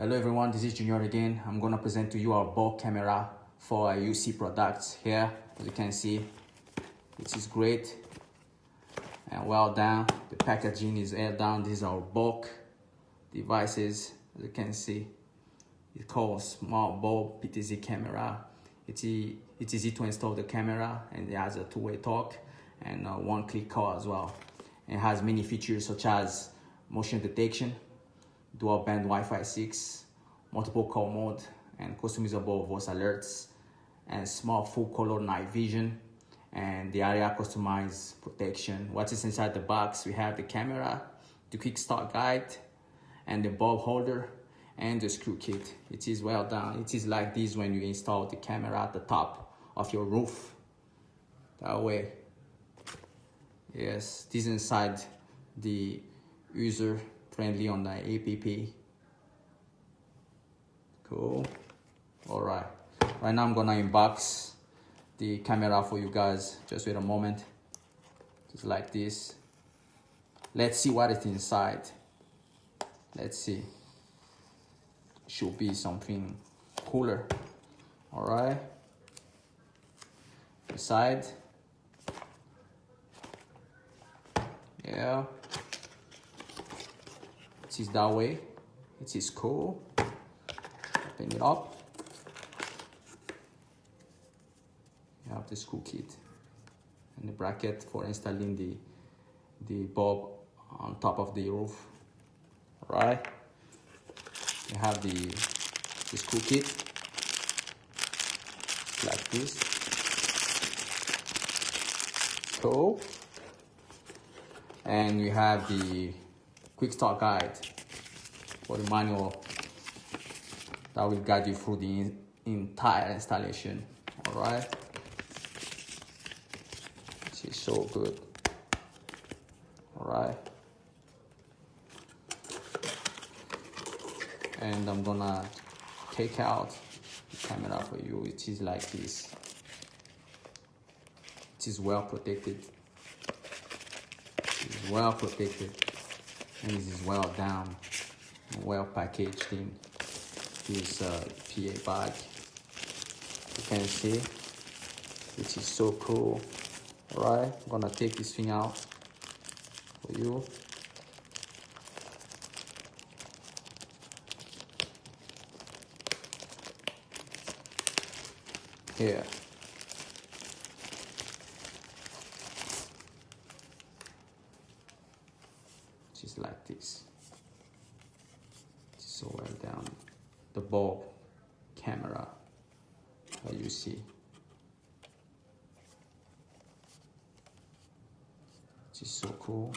Hello everyone, this is Junior again. I'm gonna present to you our bulb camera for our Yoosee products here. As you can see, it is great and well done. The packaging is air down. These are our bulk devices. As you can see, it's called small bulb PTZ camera. It's easy to install the camera, and it has a two-way talk and a one-click call as well. And it has many features such as motion detection, dual band Wi-Fi 6, multiple call mode, and customizable voice alerts, and small full color night vision, and the area customized protection. What is inside the box? We have the camera, the quick start guide, and the bulb holder, and the screw kit. It is well done. It is like this when you install the camera at the top of your roof. That way. Yes, this is inside the user friendly on the app. Cool. All right, right now I'm gonna unbox the camera for you guys. Just wait a moment. Just like this. Let's see what is inside. Let's see. Should be something cooler. All right, inside, yeah, it is that way. It is cool. Open it up. You have the screw kit and the bracket for installing the bulb on top of the roof. All right, you have the screw kit like this. Cool. And you have the quick start guide for the manual that will guide you through the entire installation. All right, this is so good. All right, and I'm gonna take out the camera for you. It is like this. It is well protected. It is well protected, and it is well down, well packaged in this PA bag. You can see, which is so cool. All right, I'm gonna take this thing out for you. Here. Just like this. It's so well down. The bulb camera that you see. It's so cool.